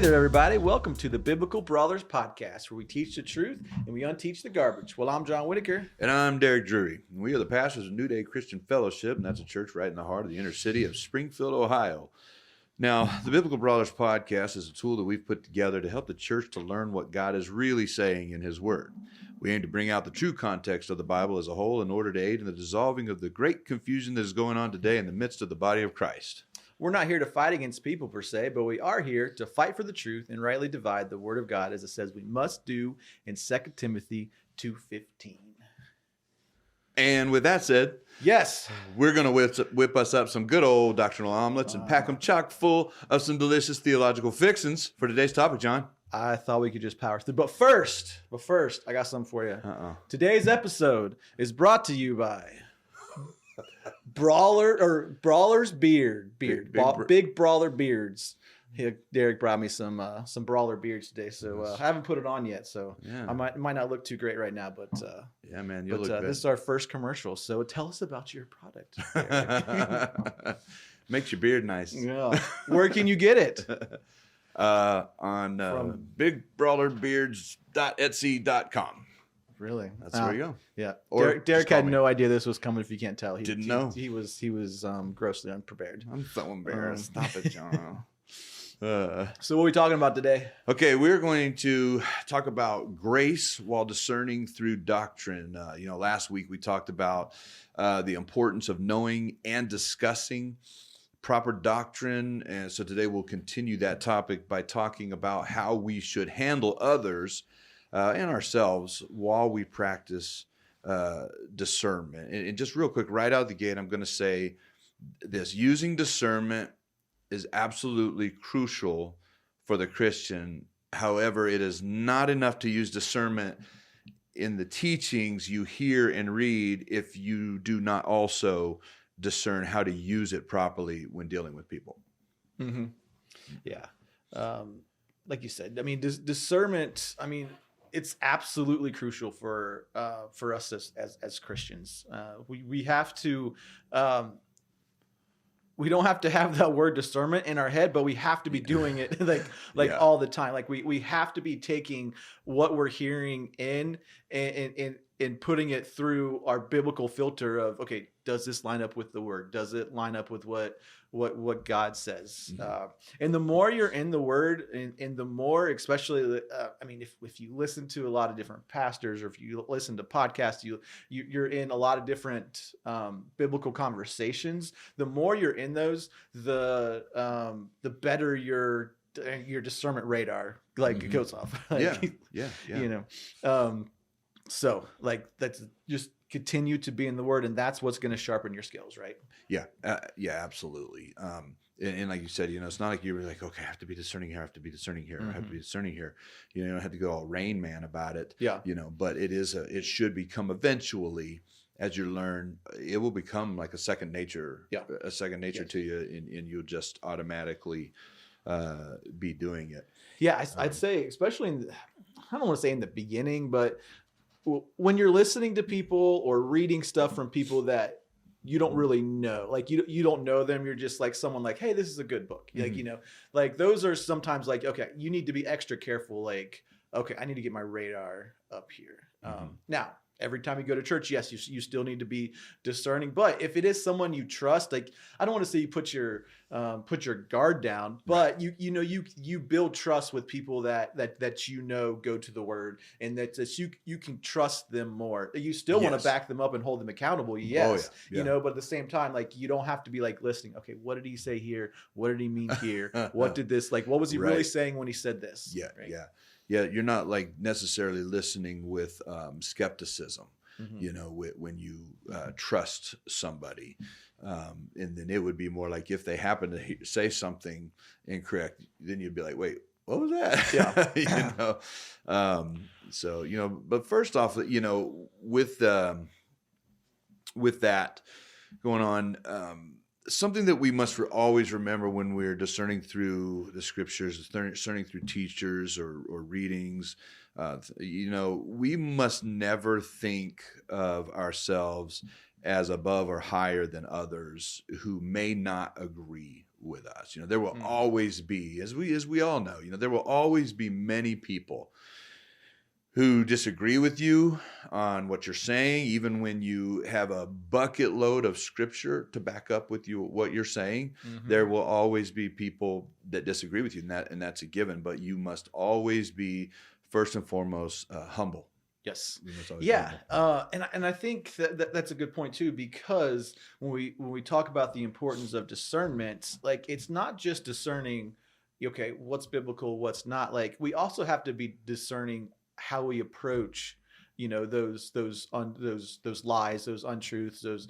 there, everybody. Welcome to the Biblical Brawlers Podcast, where we teach the truth and we unteach the garbage. Well, I'm John Whitaker. And I'm Derek Drury. We are the pastors of New Day Christian Fellowship, and that's a church right in the heart of the inner city of Springfield, Ohio. Now, the Biblical Brawlers Podcast is a tool that we've put together to help the church to learn what God is really saying in His Word. We aim to bring out the true context of the Bible as a whole in order to aid in the dissolving of the great confusion that is going on today in the midst of the body of Christ. We're not here to fight against people per se, but we are here to fight for the truth and rightly divide the Word of God, as it says we must do in 2 Timothy 2:15. And with that said, yes, we're going to whip us up some good old doctrinal omelets and pack them chock full of some delicious theological fixins for today's topic, John. I thought we could just power through. But first, I got something for you. Today's episode is brought to you by Brawler's Beard. Big Brawler Beards. Derek brought me some Brawler Beards today, so I haven't put it on yet, so yeah. I might not look too great right now, but yeah, man, you look good. This is our first commercial, so tell us about your product. Makes your beard nice. Yeah. Where can you get it? On bigbrawlerbeards.etsy.com. Really? That's where you go. Yeah. Derek had no idea this was coming. If you can't tell, he didn't know. He was grossly unprepared. I'm so embarrassed. Stop it, John. So what are we talking about today? Okay, we're going to talk about grace while discerning through doctrine. Last week we talked about the importance of knowing and discussing proper doctrine, and so today we'll continue that topic by talking about how we should handle others and ourselves while we practice discernment. And just real quick, right out of the gate, I'm going to say this: using discernment is absolutely crucial for the Christian. However, it is not enough to use discernment in the teachings you hear and read if you do not also discern how to use it properly when dealing with people. Mm-hmm. Yeah. Like you said, I mean, discernment, I mean, it's absolutely crucial for us as Christians. We have to, we don't have to have that word discernment in our head, but we have to be doing it like all the time. Like we have to be taking what we're hearing in and putting it through our biblical filter of, okay, does this line up with the word? Does it line up with what God says? Mm-hmm. And the more you're in the word, and the more, especially, I mean, if you listen to a lot of different pastors, or if you listen to podcasts, you're in a lot of different biblical conversations. The more you're in those, the better your discernment radar mm-hmm. goes off. Yeah. So that's just continue to be in the word, and that's what's going to sharpen your skills, right? Yeah, absolutely. And like you said, it's not like you're like, okay, I have to be discerning here, I have to be discerning here, mm-hmm. I have to be discerning here. You don't have to go all Rain Man about it. Yeah. But it should become eventually, as you learn, it will become like a second nature. Yeah. A second nature to you, and you'll just automatically be doing it. Yeah, I'd say, especially I don't want to say in the beginning, but when you're listening to people or reading stuff from people that you don't really know, like you don't know them, you're just like someone like, hey, this is a good book. Mm-hmm. Like those are sometimes like, okay, you need to be extra careful. Like, okay, I need to get my radar up here. Mm-hmm. Now, every time you go to church, yes, you still need to be discerning. But if it is someone you trust, like, I don't want to say you put your guard down, but you build trust with people that go to the word, and that you can trust them more. You still want to back them up and hold them accountable, yes. Oh, yeah. But at the same time, like, you don't have to be like listening. Okay, what did he say here? What did he mean here? What did this, like, what was he really saying when he said this? Yeah, right? Yeah, you're not like necessarily listening with skepticism, mm-hmm. When you trust somebody. And then it would be more like if they happen to say something incorrect, then you'd be like, wait, what was that? Yeah. But first off, with that going on, something that we must always remember when we're discerning through the scriptures, discerning through teachers or readings, we must never think of ourselves as above or higher than others who may not agree with us. There will always be, as we all know, there will always be many people who disagree with you on what you're saying, even when you have a bucket load of scripture to back up with you what you're saying. There will always be people that disagree with you, and that's a given. But you must always be first and foremost humble. Yes. Yeah. And I think that's a good point too, because when we talk about the importance of discernment, like it's not just discerning, okay, what's biblical, what's not. Like we also have to be discerning how we approach, those lies, those untruths, those,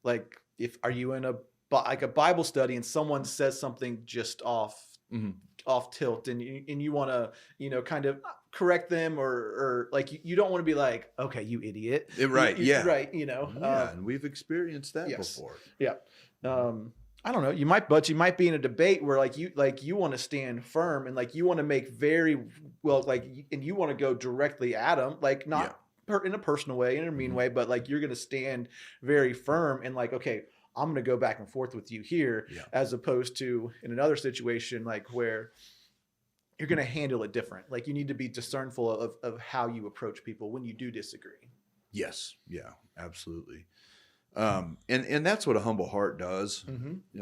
like are you in a Bible study and someone says something just off tilt and you want to, kind of correct them or like you don't want to be like, okay, you idiot. Right. Right. And we've experienced that before. Yeah. I don't know. You might be in a debate where you want to stand firm and you want to make very well, and you want to go directly at them, not in a personal way, in a mean way, but you're going to stand very firm and okay, I'm going to go back and forth with you here, as opposed to in another situation, where you're going to handle it different. You need to be discernful of how you approach people when you do disagree. Yes. Yeah, absolutely. And that's what a humble heart does.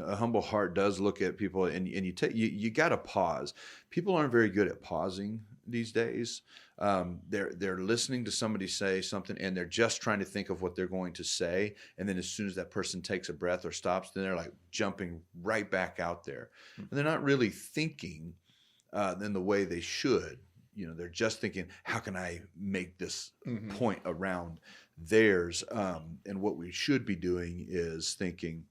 A humble heart does look at people and you got to pause. People aren't very good at pausing these days. They're listening to somebody say something and they're just trying to think of what they're going to say. And then as soon as that person takes a breath or stops, then they're jumping right back out there. And they're not really thinking in the way they should. They're just thinking, how can I make this point around theirs? And what we should be doing is thinking,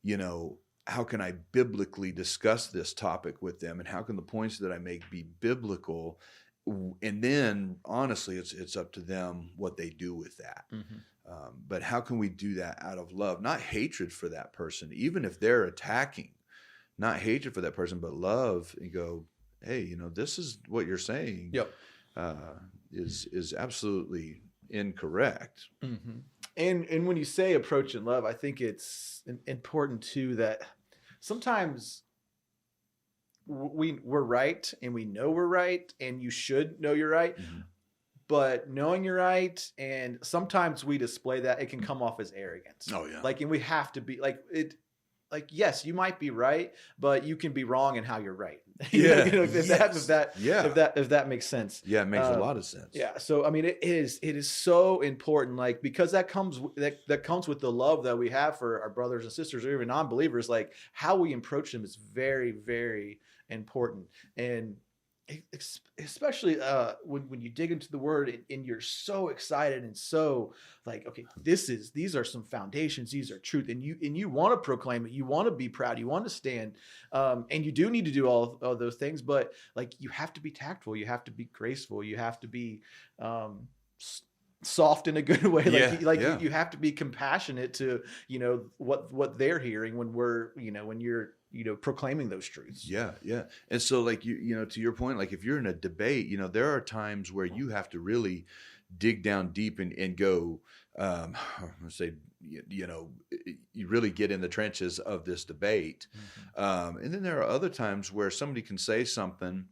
how can I biblically discuss this topic with them? And how can the points that I make be biblical? And then honestly, it's up to them what they do with that. But how can we do that out of love, not hatred for that person, even if they're attacking, not hatred for that person, but love, and go, hey, this is what you're saying is absolutely incorrect. And when you say approach in love, I think it's important too that sometimes we're right and we know we're right and you should know you're right. But knowing you're right, and sometimes we display that, it can come off as arrogance. Oh yeah. And we have to be yes, you might be right, but you can be wrong in how you're right. If that makes sense. Yeah, it makes a lot of sense. Yeah. So I mean, it is so important, because that comes with the love that we have for our brothers and sisters or even non-believers. How we approach them is very, very important. And especially when you dig into the word and you're so excited and so okay, these are some foundations, these are truth, and you want to proclaim it, you want to be proud, you want to stand, and you do need to do all those things, but you have to be tactful, you have to be graceful, you have to be soft in a good way. You have to be compassionate to what they're hearing when when you're proclaiming those truths. Yeah. And so to your point, if you're in a debate, there are times where you have to really dig down deep and go, let's say, you really get in the trenches of this debate. And then there are other times where somebody can say something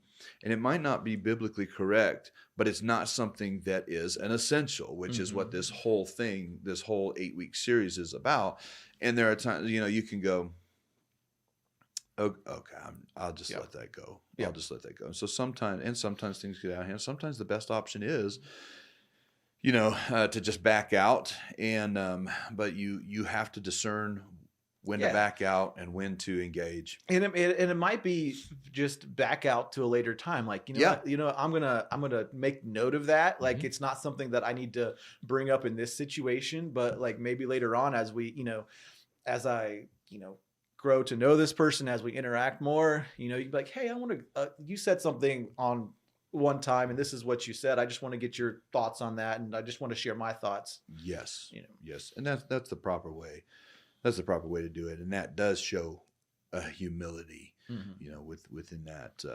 and it might not be biblically correct, but it's not something that is an essential, which is what this whole 8-week series is about. And there are times, you can go, okay, I'll just let that go. I'll just let that go. So sometimes things get out of hand. Sometimes the best option is, to just back out. And but you have to discern when to back out and when to engage. And it might be just back out to a later time. I'm gonna make note of that. It's not something that I need to bring up in this situation, but maybe later on as we, as I, grow to know this person, as we interact more, you'd be like, hey, I want to, you said something on one time and this is what you said. I just want to get your thoughts on that. And I just want to share my thoughts. Yes. Yes. And that's the proper way. That's the proper way to do it. And that does show humility, within that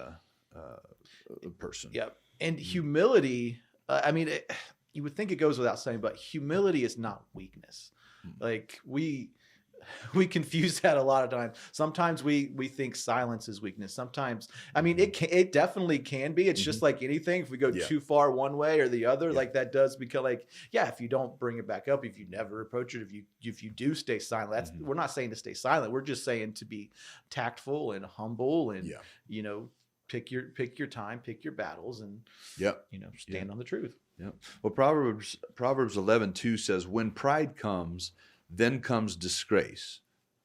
person. Yeah. And humility, you would think it goes without saying, but humility is not weakness. we confuse that a lot of times. Sometimes we think silence is weakness. Sometimes, I mean, it definitely can be. It's just like anything. If we go too far one way or the other, like that does become like, if you don't bring it back up, if you never approach it, if you do stay silent, that's we're not saying to stay silent. We're just saying to be tactful and humble and you know, pick your time, pick your battles, and you know, stand on the truth. Well, Proverbs 11:2 says, "When pride comes, then comes disgrace,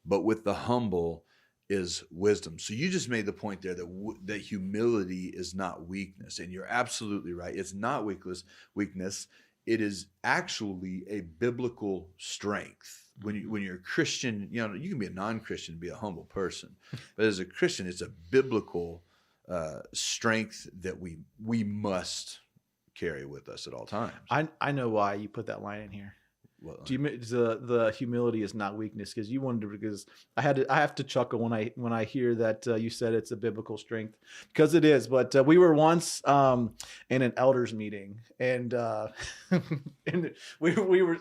but with the humble is wisdom." So you just made the point there that humility is not weakness, and you're absolutely right. It's not weakness. It is actually a biblical strength. When you're a Christian, you know, you can be a non-Christian and be a humble person, but as a Christian, it's a biblical strength that we must carry with us at all times. I know why you put that line in here. Well, The humility is not weakness, because you wanted to, because I have to chuckle when I hear that you said it's a biblical strength, because it is. But we were once in an elders meeting, and and we were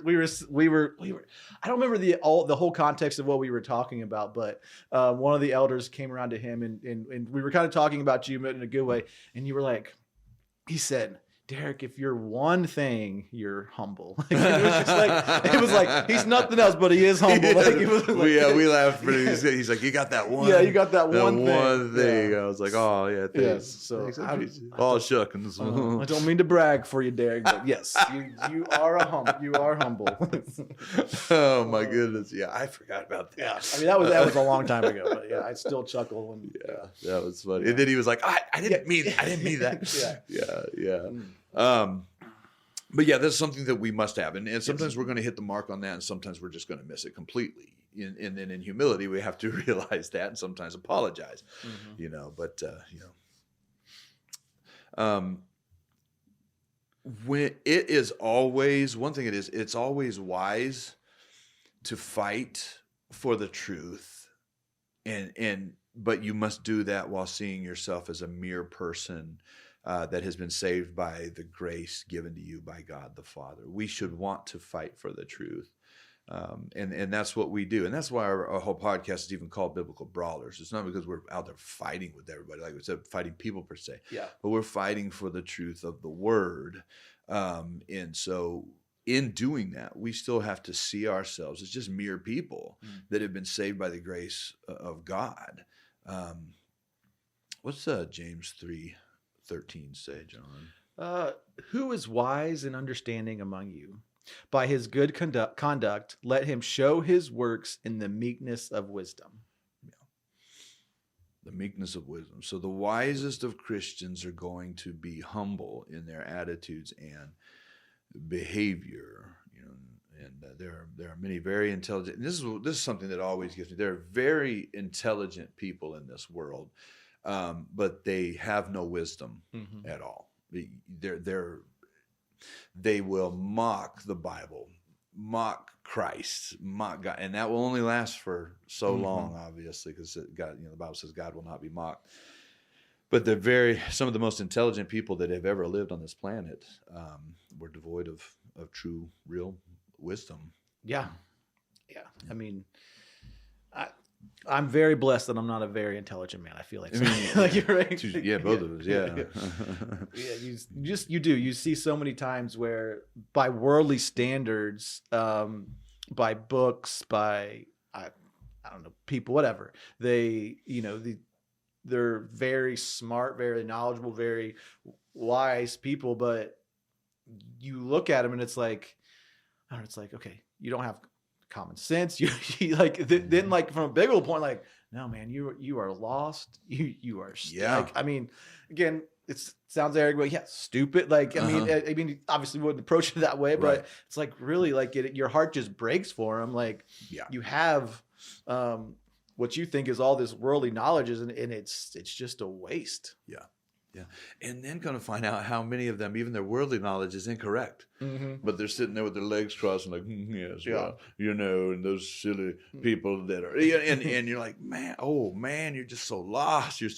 I don't remember the whole context of what we were talking about, but one of the elders came around to him and we were kind of talking about you in a good way, and you were like, he said, "Derek, if you're one thing, you're humble." Like, it was like he's nothing else, but he is humble. Like, it was like, we laughed. He's like, "You got that one." Yeah, you got that one thing. One thing. I was like, "Oh yeah, thanks." So shuckins. I don't mean to brag for you, Derek, but yes, you are humble. Oh my goodness! Yeah, I forgot about that. Yeah, I mean that was a long time ago, but I still chuckle when. That was funny. And then he was like, "I didn't mean that." Yeah. But yeah, that's something that we must have. And sometimes we're going to hit the mark on that, and sometimes we're just going to miss it completely. And then in humility, we have to realize that and sometimes apologize, you know, but, when it is always, one thing it's always wise to fight for the truth, but you must do that while seeing yourself as a mere person that has been saved by the grace given to you by God the Father. We should want to fight for the truth. And that's what we do. And that's why our whole podcast is even called Biblical Brawlers. It's not because we're out there fighting with everybody, like we said, fighting people per se. But we're fighting for the truth of the word. And so in doing that, we still have to see ourselves as just mere people that have been saved by the grace of God. What's James 3:13 say, John? Who is wise and understanding among you? By his good conduct, let him show his works in the meekness of wisdom. The meekness of wisdom. So the wisest of Christians are going to be humble in their attitudes and behavior. You know, and there are many very intelligent. And this is something that always gets me. There are very intelligent people in this world. But they have no wisdom at all. They will mock the Bible, mock Christ, mock God, and that will only last for so long, obviously, because God, the Bible says God will not be mocked. But some of the most intelligent people that have ever lived on this planet were devoid of true, real wisdom. Yeah. I mean, I'm very blessed that I'm not a very intelligent man. I feel like, like you're right. Yeah, both of us. Yeah. You see so many times where by worldly standards, by books, by I don't know, people, whatever, they're very smart, very knowledgeable, very wise people, but you look at them and it's like, I don't know, it's like, okay, you don't have common sense. You like then like from a bigger point, like, no man, you are lost. You are like, I mean, again, it sounds arrogant, but stupid. Like, I mean, obviously we wouldn't approach it that way, but it's like really like your heart just breaks for them. Like, you have what you think is all this worldly knowledge, and it's just a waste. Yeah. And then going to find out how many of them, even their worldly knowledge is incorrect. But they're sitting there with their legs crossed and like, yes, well, and those silly people that are, and you're like, man, you're just so lost. You're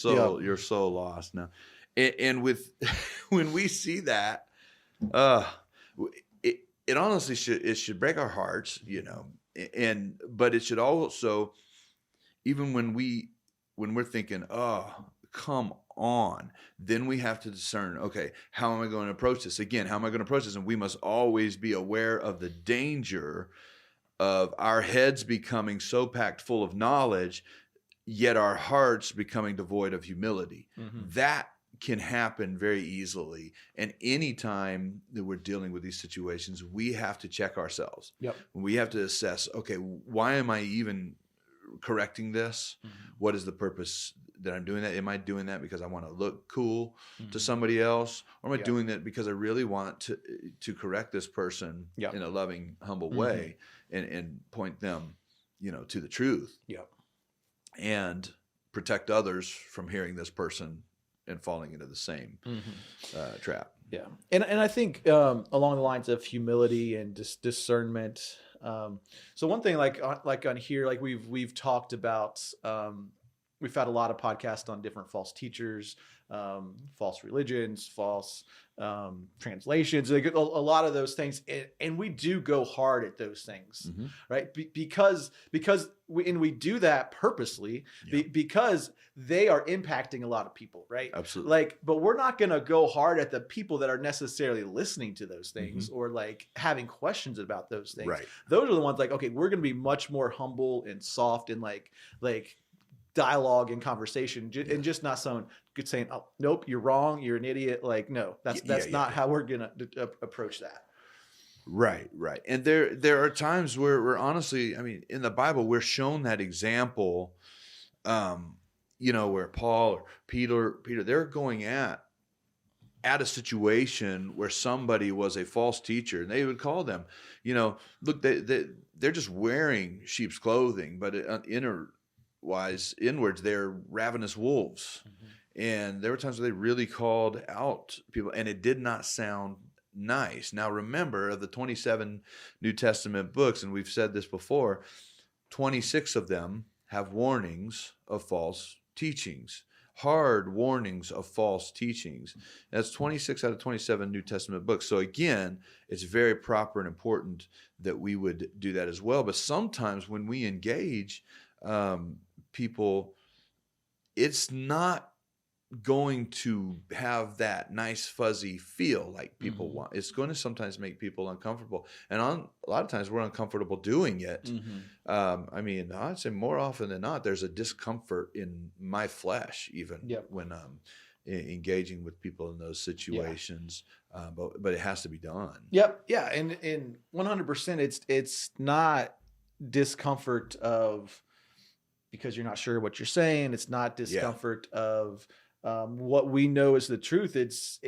so lost now. And when we see that, it honestly should break our hearts, but it should also, even when we're thinking, oh, come on, then we have to discern, okay, how am I going to approach this? Again, how am I going to approach this? And we must always be aware of the danger of our heads becoming so packed full of knowledge, yet our hearts becoming devoid of humility. Mm-hmm. That can happen very easily. And anytime that we're dealing with these situations, we have to check ourselves. Yep. We have to assess, okay, why am I even correcting this? Mm-hmm. What is the purpose that I'm doing that? Am I doing that because I want to look cool Mm-hmm. to somebody else? Or am I Yep. doing that because I really want to correct this person Yep. in a loving, humble Mm-hmm. way and point them, to the truth? Yep. And protect others from hearing this person and falling into the same trap. Yeah. And I think along the lines of humility and discernment. So one thing like on here, like we've talked about, we've had a lot of podcasts on different false teachers, false religions, false translations, like a lot of those things. And we do go hard at those things, Mm-hmm. right? Because we do that purposely Yeah. because they are impacting a lot of people, right? Absolutely. Like, but we're not going to go hard at the people that are necessarily listening to those things or like having questions about those things. Right. Those are the ones like, okay, we're going to be much more humble and soft and like dialogue and conversation, and just not someone good saying, oh, nope, you're wrong, you're an idiot. Like, no, that's not how we're going to approach that. Right. And there are times where we're honestly, I mean, in the Bible, we're shown that example, where Paul or Peter, they're going at a situation where somebody was a false teacher, and they would call them, look, they're just wearing sheep's clothing, but inwards, they're ravenous wolves. Mm-hmm. And there were times where they really called out people, and it did not sound nice. Now, remember, of the 27 New Testament books, and we've said this before, 26 of them have warnings of false teachings, hard warnings of false teachings. That's 26 out of 27 New Testament books. So again, it's very proper and important that we would do that as well. But sometimes when we engage people, it's not going to have that nice fuzzy feel like people want. It's going to sometimes make people uncomfortable, and a lot of times we're uncomfortable doing it. I mean, I'd say more often than not, there's a discomfort in my flesh even when I'm engaging with people in those situations. But it has to be done. Yep. Yeah. And 100%, it's not discomfort of because you're not sure what you're saying. It's not discomfort of what we know is the truth. It's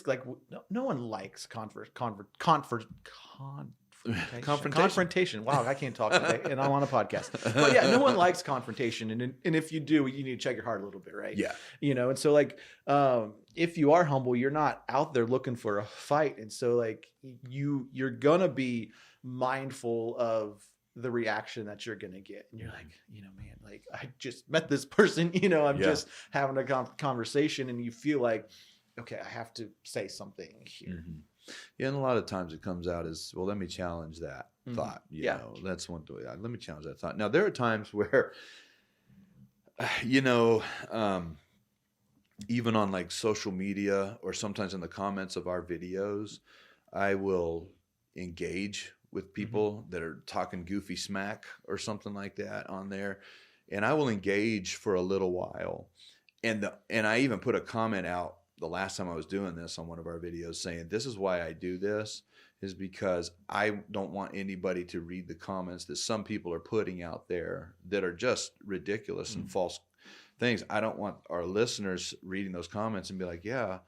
like no one likes confrontation. Wow, I can't talk today, and I'm on a podcast. But yeah, no one likes confrontation, and if you do, you need to check your heart a little bit, right? Yeah. And so like if you are humble, you're not out there looking for a fight, and so like you're gonna be mindful of the reaction that you're going to get. And you're like, man, like I just met this person, I'm just having a conversation, and you feel like, okay, I have to say something here. Mm-hmm. Yeah. And a lot of times it comes out as, well, let me challenge that thought. You know, that's one way. Let me challenge that thought. Now there are times where, even on like social media or sometimes in the comments of our videos, I will engage with people that are talking goofy smack or something like that on there. And I will engage for a little while. And I even put a comment out the last time I was doing this on one of our videos saying, this is why I do this, is because I don't want anybody to read the comments that some people are putting out there that are just ridiculous and false things. I don't want our listeners reading those comments and be like, yeah,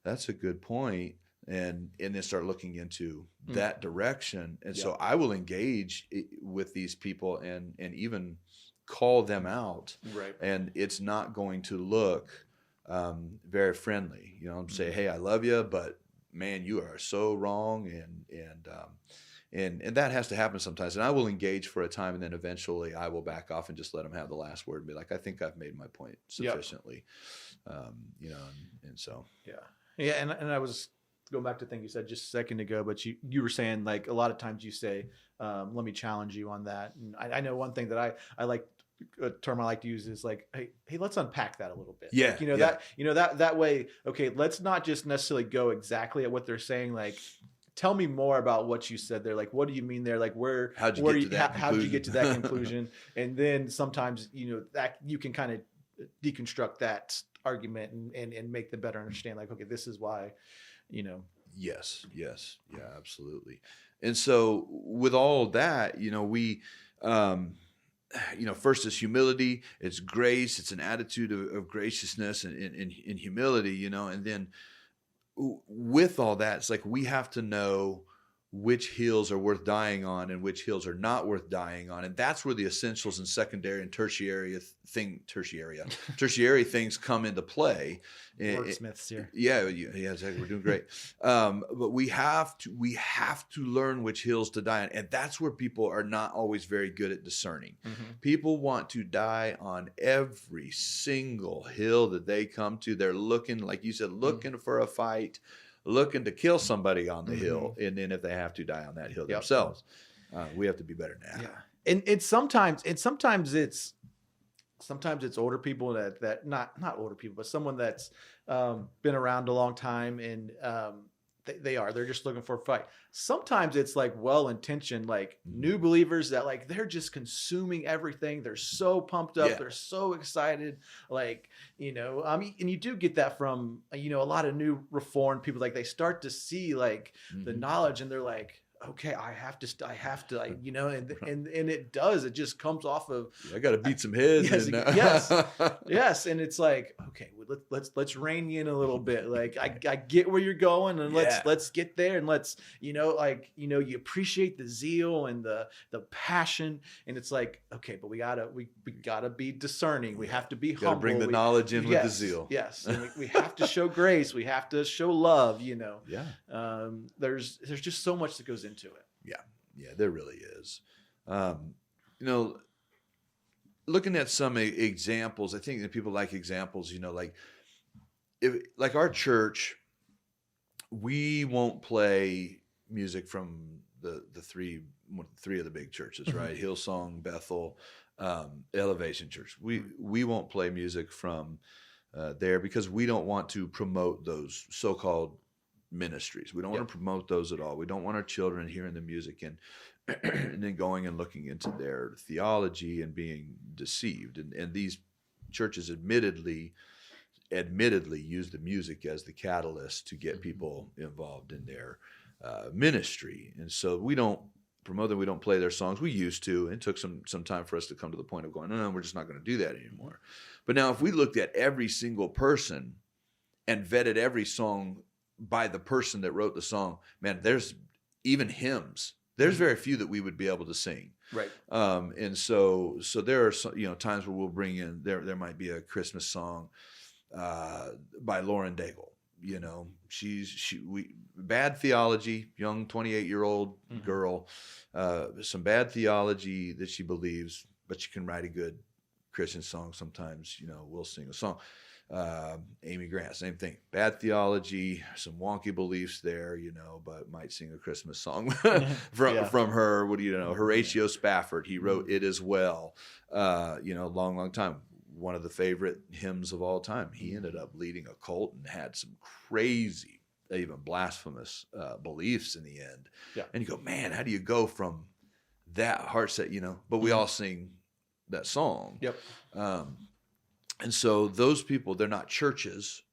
that's a good point. And then start looking into that direction. And so I will engage with these people and even call them out. Right. And it's not going to look very friendly. Say, hey, I love you, but man, you are so wrong. And that has to happen sometimes. And I will engage for a time, and then eventually I will back off and just let them have the last word and be like, I think I've made my point sufficiently. And so. Yeah. And I was go back to the thing you said just a second ago, but you were saying like a lot of times you say, let me challenge you on that. And I know one thing that I like, a term I like to use is like, hey, let's unpack that a little bit. Yeah. Like, that way, okay, let's not just necessarily go exactly at what they're saying. Like, tell me more about what you said there. Like, what do you mean there? Like, how'd you get to that conclusion? And then sometimes, that you can kind of deconstruct that argument and make them better understand, like, okay, this is why, Yes. Yeah, absolutely. And so with all that, we, first is humility, it's grace, it's an attitude of graciousness and humility, and then with all that, it's like we have to know which hills are worth dying on and which hills are not worth dying on. And that's where the essentials and secondary and tertiary things come into play. Wordsmiths here. Yeah, exactly. We're doing great. But we have to learn which hills to die on. And that's where people are not always very good at discerning. Mm-hmm. People want to die on every single hill that they come to. They're looking, like you said, looking for a fight, looking to kill somebody on the hill, and then if they have to die on that hill themselves, we have to be better than that. Yeah, and sometimes it's older people that not older people, but someone that's been around a long time, and they're just looking for a fight. Sometimes it's like well-intentioned, like new believers that like they're just consuming everything. They're so pumped up. Yeah. They're so excited. Like, and you do get that from, a lot of new reformed people. Like they start to see like the knowledge and they're like, okay, I have to, like, and it does. It just comes off of. I got to beat some heads. Yes, and it's like, okay, let's rein you in a little bit. Like I get where you're going, and let's get there, and let's, you appreciate the zeal and the passion, and it's like, okay, but we gotta be discerning. We have to be humble. Bring the knowledge in with the zeal. Yes, and we have to show grace. We have to show love. Yeah. There's just so much that goes into it. Yeah, there really is. Looking at some examples, I think that people like examples. Like our church, we won't play music from the three of the big churches, right? Hillsong, Bethel, Elevation Church. We won't play music from there because we don't want to promote those so-called ministries. We don't want to promote those at all. We don't want our children hearing the music and then going and looking into their theology and being deceived. And these churches admittedly use the music as the catalyst to get people involved in their ministry. And so we don't promote them. We don't play their songs. We used to. It took some time for us to come to the point of going, no, we're just not going to do that anymore. But now if we looked at every single person and vetted every song by the person that wrote the song, man, there's even hymns. There's very few that we would be able to sing. Right. And so there are some, times where we'll bring in, there might be a Christmas song by Lauren Daigle. Bad theology, young 28-year-old girl, some bad theology that she believes, but she can write a good Christian song. Sometimes, we'll sing a song. Amy Grant, same thing. Bad theology, some wonky beliefs there, but might sing a Christmas song from her. What do you know? Horatio Spafford, he wrote "It Is Well," long time. One of the favorite hymns of all time. He ended up leading a cult and had some crazy, even blasphemous beliefs in the end. Yeah. And you go, man, how do you go from that heart set? But we all sing that song. Yep. And so those people, they're not churches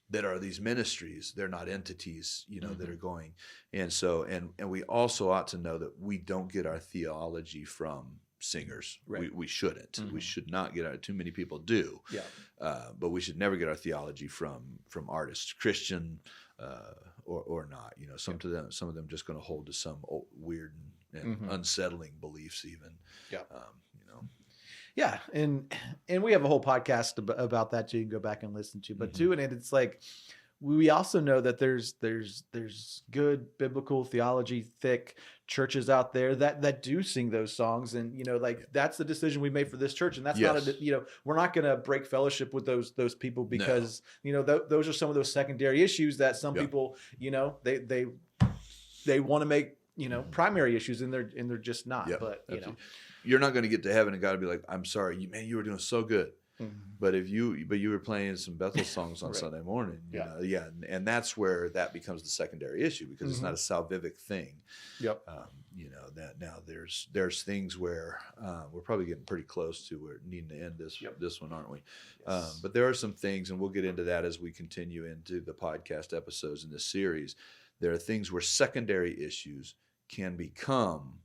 that are these ministries. They're not entities, that are going. And so, and we also ought to know that we don't get our theology from singers. Right. We shouldn't. We should not get our, too many people do. Yeah. But we should never get our theology from artists, Christian or not. Some of them just going to hold to some weird and unsettling beliefs even. Yeah. Yeah, and we have a whole podcast about that too. You can go back and listen to. But too, and it's like we also know that there's good biblical theology, thick churches out there that do sing those songs, and like that's the decision we made for this church, and that's Yes. not we're not going to break fellowship with those people No. because those are some of those secondary issues that some Yep. people they want to make primary issues, and they're just not. Yep. But You're not going to get to heaven and God will be like, I'm sorry, you were doing so good. But you were playing some Bethel songs on Right. Sunday morning, Yeah. and that's where that becomes the secondary issue, because it's not a salvific thing. Yep. That now there's things where we're probably getting pretty close to where needing to end this one, aren't we? Yes. But there are some things, and we'll get into that as we continue into the podcast episodes in this series. There are things where secondary issues can become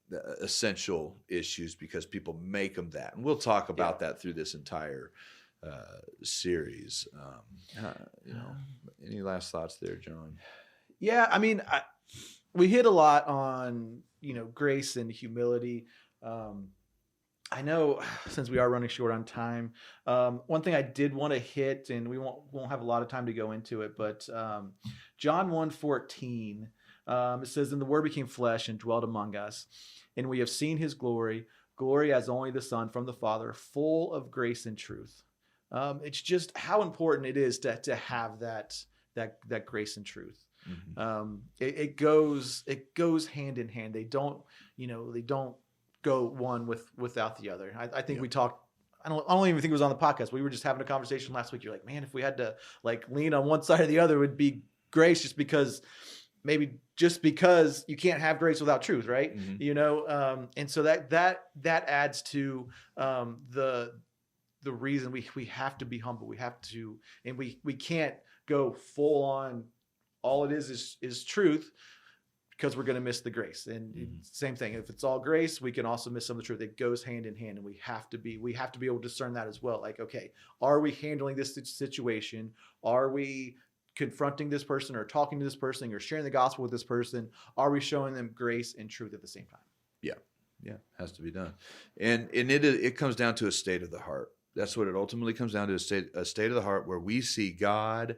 the essential issues because people make them that, and we'll talk about that through this entire series. Any last thoughts there, John? Yeah, I mean, we hit a lot on grace and humility. I know since we are running short on time, one thing I did want to hit, and we won't have a lot of time to go into it, but John 1:14. It says, "And the Word became flesh and dwelt among us, and we have seen His glory as only the Son from the Father, full of grace and truth." It's just how important it is to have that grace and truth. Mm-hmm. It goes hand in hand. They don't go one without the other. I think we talked. I don't even think it was on the podcast. We were just having a conversation last week. You're like, man, if we had to lean on one side or the other, it would be grace, just because you can't have grace without truth, right? Mm-hmm. And so that adds to the reason we have to be humble. We have to, and we can't go full on. All it is truth, because we're going to miss the grace. And same thing, if it's all grace, we can also miss some of the truth. It goes hand in hand, and we have to be able to discern that as well. Like, okay, are we handling this situation? Are we confronting this person, or talking to this person, or sharing the gospel with this person? Are we showing them grace and truth at the same time? Yeah, has to be done. And it comes down to a state of the heart. That's what it ultimately comes down to, a state of the heart where we see God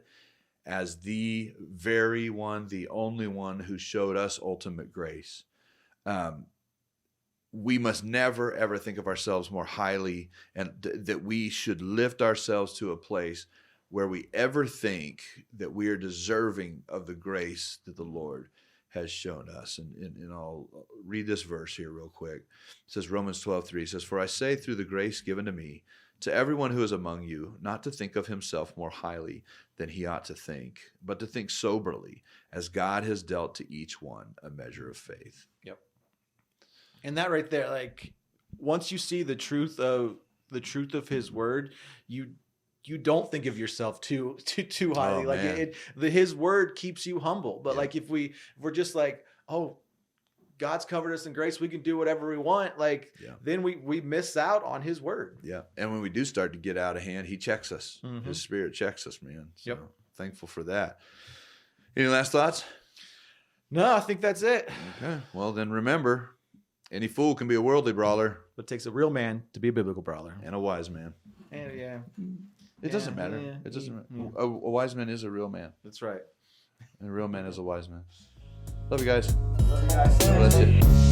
as the very one, the only one who showed us ultimate grace. We must never, ever think of ourselves more highly, and that we should lift ourselves to a place where we ever think that we are deserving of the grace that the Lord has shown us. And I'll read this verse here real quick. It says, Romans 12:3 says, "For I say through the grace given to me, to everyone who is among you, not to think of himself more highly than he ought to think, but to think soberly, as God has dealt to each one a measure of faith." Yep. And that right there, once you see the truth of His Word, you don't think of yourself too highly. His Word keeps you humble. But if we're just God's covered us in grace, we can do whatever we want, then we miss out on His Word. Yeah. And when we do start to get out of hand, He checks us. Mm-hmm. His Spirit checks us, man. So thankful for that. Any last thoughts? No, I think that's it. Okay. Well, then remember, any fool can be a worldly brawler. But it takes a real man to be a biblical brawler. And a wise man. And It doesn't matter. Yeah, it doesn't matter. A wise man is a real man. That's right. And a real man is a wise man. Love you guys. Love you guys. Well, that's it.